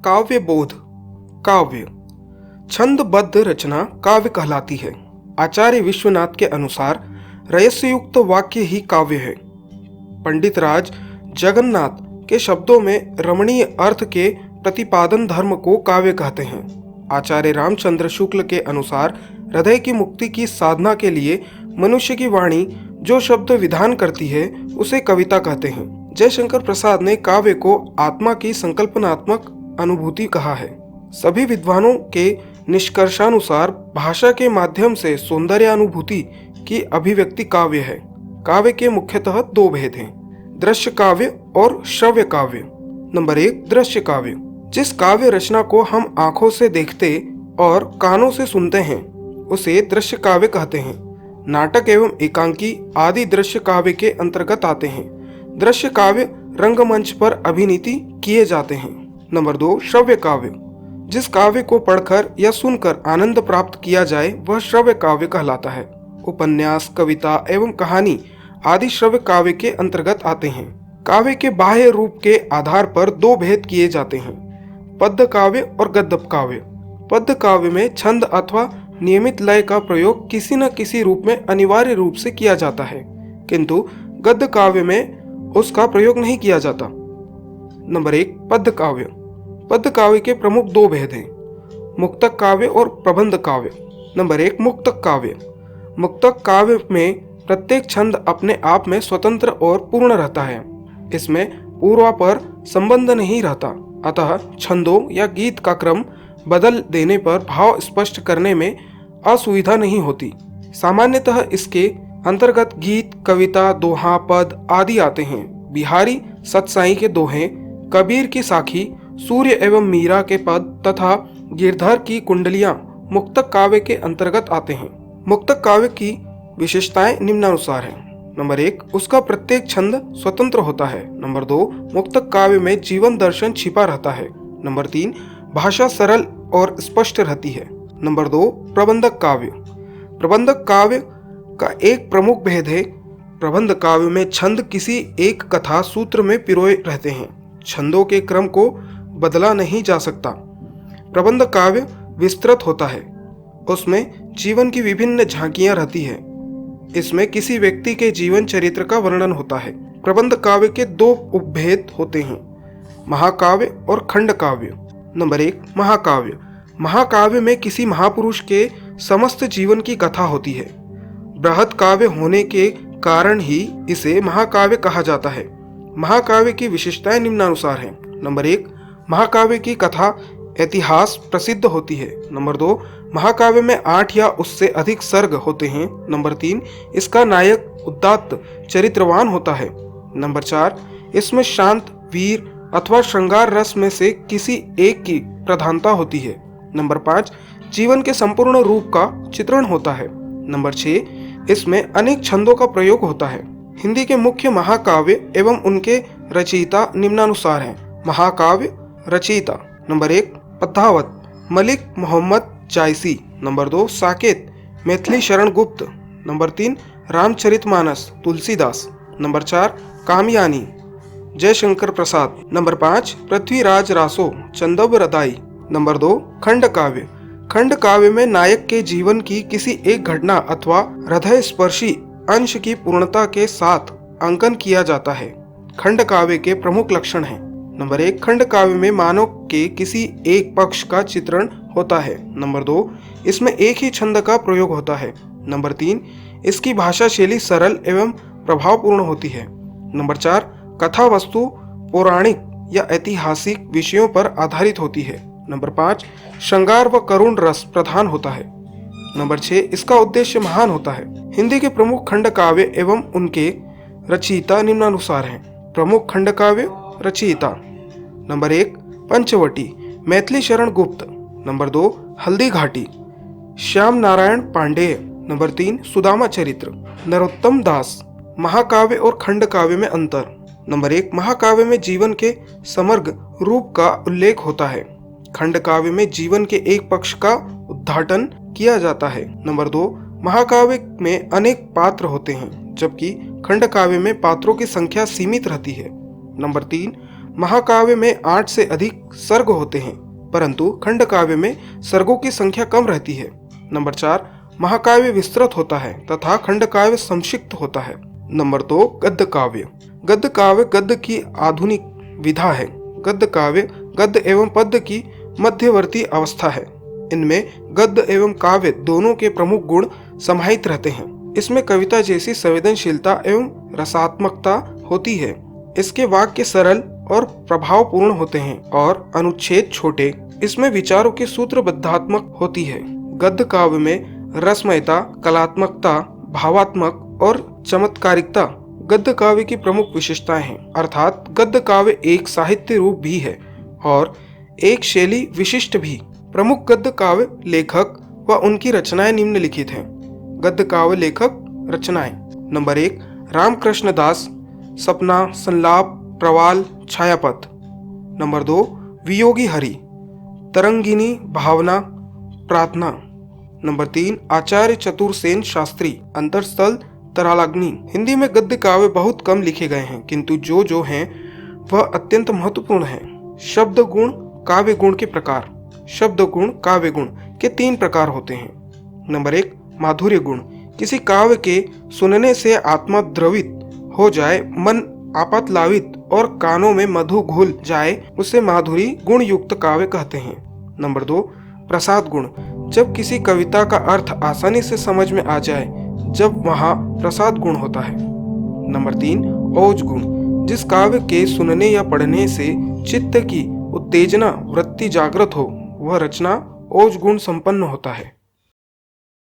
काव्य बोध। काव्य छंदबद्ध रचना काव्य कहलाती है। आचार्य विश्वनाथ के अनुसार रहस्ययुक्त वाक्य ही काव्य है। पंडित राज जगन्नाथ के शब्दों में रमणीय अर्थ के प्रतिपादन धर्म को काव्य कहते हैं। आचार्य रामचंद्र शुक्ल के अनुसार हृदय की मुक्ति की साधना के लिए मनुष्य की वाणी जो शब्द विधान करती है उसे कविता कहते हैं। जयशंकर प्रसाद ने काव्य को आत्मा की संकल्पनात्मक अनुभूति कहा है। सभी विद्वानों के निष्कर्षानुसार भाषा के माध्यम से सौंदर्यानुभूति की अभिव्यक्ति काव्य है। काव्य के मुख्यतः दो भेद हैं, दृश्य काव्य और श्रव्य काव्य। नंबर 1, दृश्य काव्य। जिस काव्य रचना को हम आंखों से देखते और कानों से सुनते हैं उसे दृश्य काव्य कहते हैं। नाटक एवं एकांकी आदि दृश्य काव्य के अंतर्गत आते हैं। दृश्य काव्य रंगमंच पर अभिनीति किए जाते हैं। नंबर 2, श्रव्य काव्य। जिस काव्य को पढ़कर या सुनकर आनंद प्राप्त किया जाए वह श्रव्य काव्य कहलाता है। उपन्यास, कविता एवं कहानी आदि श्रव्य काव्य के अंतर्गत आते हैं। काव्य के बाह्य रूप के आधार पर दो भेद किए जाते हैं, पद्य काव्य और गद्य काव्य। पद्य काव्य में छंद अथवा नियमित लय का प्रयोग किसी न किसी रूप में अनिवार्य रूप से किया जाता है, किंतु गद्य काव्य में उसका प्रयोग नहीं किया जाता। नंबर 1, पद्य काव्य। पद्य काव्य के प्रमुख दो भेद हैं, मुक्तक काव्य और प्रबंध काव्य। नंबर 1, मुक्तक काव्य। मुक्तक काव्य में प्रत्येक छंद अपने आप में स्वतंत्र और पूर्ण रहता है। इसमें पूर्वापर संबंध नहीं रहता, अतः छंदों या गीत का क्रम बदल देने पर भाव स्पष्ट करने में असुविधा नहीं होती। सामान्यतः इसके अंतर्गत गीत, कविता, दोहा, पद आदि आते हैं। बिहारी सतसाई के दोहे, कबीर की साखी, सूर्य एवं मीरा के पद तथा गिरधर की कुंडलियां मुक्तक काव्य के अंतर्गत आते हैं। मुक्तक काव्य की विशेषताएं निम्नानुसार हैं। नंबर 1, उसका प्रत्येक छंद स्वतंत्र होता है। नंबर 2, मुक्तक काव्य में जीवन दर्शन छिपा रहता है। नंबर 3, भाषा सरल और स्पष्ट रहती है। नंबर 2, प्रबंधक काव्य। प्रबंधक काव्य का एक प्रमुख भेद है। प्रबंध काव्य में छंद किसी एक कथा सूत्र में पिरोए रहते हैं। छंदों के क्रम को बदला नहीं जा सकता। प्रबंध काव्य विस्तृत होता है, उसमें जीवन की विभिन्न झांकियां रहती है। इसमें किसी व्यक्ति के जीवन चरित्र का वर्णन होता है। प्रबंध काव्य के दो उपभेद होते हैं, महाकाव्य और खंड काव्य। नंबर 1, महाकाव्य। महाकाव्य में किसी महापुरुष के समस्त जीवन की कथा होती है। बृहत काव्य होने के कारण ही इसे महाकाव्य कहा जाता है। महाकाव्य की विशेषताएं निम्नानुसार हैं। नंबर 1, महाकाव्य की कथा इतिहास प्रसिद्ध होती है। नंबर 2, महाकाव्य में 8 या उससे अधिक सर्ग होते हैं। नंबर 3, इसका नायक उदात्त चरित्रवान होता है। नंबर 4, इसमें शांत, वीर अथवा श्रृंगार रस में से किसी एक की प्रधानता होती है। नंबर 5, जीवन के संपूर्ण रूप का चित्रण होता है। नंबर 6, इसमें अनेक छंदों का प्रयोग होता है। हिंदी के मुख्य महाकाव्य एवं उनके रचयिता निम्नानुसार हैं। महाकाव्य रचयिता: नंबर 1, पद्मावत मलिक मोहम्मद जायसी। Number 2, Saket Maithili Sharan Gupt. Number 3, Ramcharitmanas Tulsidas. Number 4, Kamayani Jaishankar Prasad. Number 5, Prithviraj Raso चंदब रदाई। Number 2, खंड काव्य। खंड काव्य में नायक के जीवन की किसी एक घटना अथवा हृदय स्पर्शी अंश की पूर्णता के साथ अंकन किया जाता है। खंड काव्य के प्रमुख लक्षण हैं। नंबर 1, खंड काव्य में मानव के किसी एक पक्ष का चित्रण होता है। नंबर 2, इसमें एक ही छंद का प्रयोग होता है। नंबर 3, इसकी भाषा शैली सरल एवं प्रभावपूर्ण होती है। नंबर 4, कथा वस्तु पौराणिक या ऐतिहासिक विषयों पर आधारित होती है। नंबर 5, श्रृंगार व करुण रस प्रधान होता है। नंबर 6, इसका उद्देश्य महान होता है। हिंदी के प्रमुख खंड काव्य एवं उनके रचयिता निम्नानुसार हैं। प्रमुख खंड काव्य रचयिता: number 1, Panchavati Maithili Sharan Gupt. Number 2, Haldi Ghati Shyam Narayan Pandey. Number 3, Sudama चरित्र नरोत्तम दास। महाकाव्य और खंड काव्य में अंतर: नंबर 1, महाकाव्य में जीवन के समग्र रूप का उल्लेख होता है। खंड काव्य में जीवन के एक पक्ष का उद्घाटन किया जाता है। नंबर 2, महाकाव्य में अनेक पात्र होते हैं, जबकि खंड काव्य में पात्रों की संख्या सीमित रहती है। नंबर 3, महाकाव्य में 8 से अधिक सर्ग होते हैं, परंतु खंड काव्य में सर्गों की संख्या कम रहती है। नंबर 4, महाकाव्य विस्तृत होता है तथा खंड काव्य संक्षिप्त होता है। नंबर 2, गद्य काव्य। गद्य काव्य गद्य की आधुनिक विधा है। गद्य काव्य गद्य एवं पद्य की मध्यवर्ती अवस्था है। इनमें गद्य एवं काव्य दोनों के प्रमुख गुण समाहित रहते हैं। इसमें कविता जैसी संवेदनशीलता एवं रसात्मकता होती है। इसके वाक्य सरल और प्रभावपूर्ण होते हैं और अनुच्छेद छोटे। इसमें विचारों की सूत्रबद्धात्मक होती है। गद्य काव्य में रसमयता, कलात्मकता, भावात्मक और चमत्कारिकता गद्य काव्य की प्रमुख विशेषताएं हैं। अर्थात गद्य काव्य एक साहित्य रूप भी है और एक शैली विशिष्ट भी। प्रमुख गद्य काव्य लेखक व उनकी रचनाएं निम्नलिखित हैं। गद्य काव्य लेखक रचनाएं। नंबर 1, रामकृष्ण दास, सपना, संलाप, प्रवाल, छायापथ। नंबर 2, वियोगी हरि, तरंगिनी, भावना, प्रार्थना। नंबर 3, आचार्य चतुरसेन शास्त्री, अंतरस्थल, तरालाग्नि। हिंदी में गद्य काव्य बहुत कम लिखे गए हैं, किंतु जो हैं वह अत्यंत महत्वपूर्ण हैं। शब्द गुण, काव्य गुण के प्रकार। शब्द गुण, काव्य गुण के 3 प्रकार होते हैं। नंबर 1, माधुर्य गुण। किसी काव्य के सुनने से आत्मा द्रवित हो जाए, मन आपातलावित और कानों में मधु घुल जाए, उसे माधुरी गुण युक्त काव्य कहते हैं। नंबर 2, प्रसाद गुण। जब किसी कविता का अर्थ आसानी से समझ में आ जाए, जब वहाँ प्रसाद गुण होता है। नंबर 3, ओज गुण। जिस काव्य के सुनने या पढ़ने से चित्त की उत्तेजना वृत्ति जागृत हो, वह रचना ओज गुण संपन्न होता है।